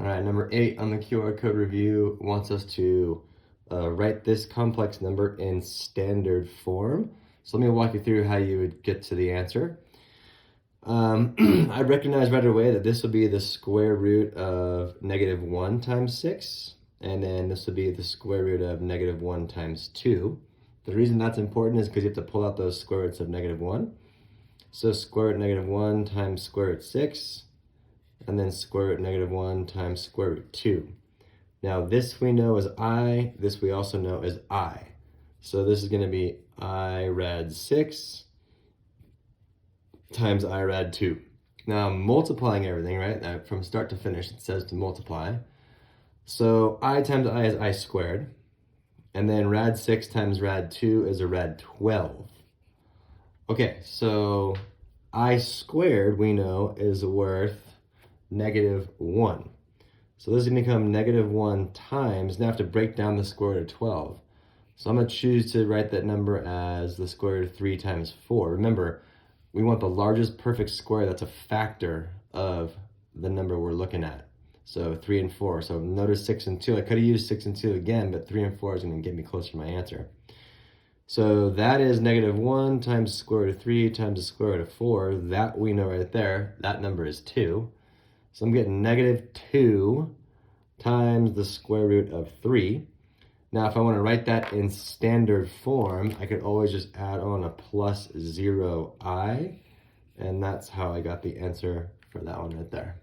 right, number 8 on the QR code review wants us to write this complex number in standard form. So let me walk you through how you would get to the answer. I recognize right away that this will be the square root of -1 times 6, and then this will be the square root of -1 times 2. The reason that's important is because you have to pull out those square roots of -1. So square root -1 times square root 6, and then square root -1 times square root 2. Now this we know is I, this we also know is I. So this is going to be I rad 6 times I rad 2. Now I'm multiplying everything, right? From start to finish it says to multiply. So I times I is I squared. And then rad 6 times rad 2 is a rad 12. Okay, so I squared we know is worth -1. So this is going to become -1 times, now I have to break down the square root of 12. So I'm going to choose to write that number as the square root of 3 times 4. Remember, we want the largest perfect square that's a factor of the number we're looking at. So 3 and 4. So notice 6 and 2. I could have used 6 and 2 again, but 3 and 4 is going to get me closer to my answer. So that is -1 times the square root of 3 times the square root of 4. That we know right there. That number is 2. So I'm getting -2 times the square root of 3. Now, if I want to write that in standard form, I could always just add on a +0i, and that's how I got the answer for that one right there.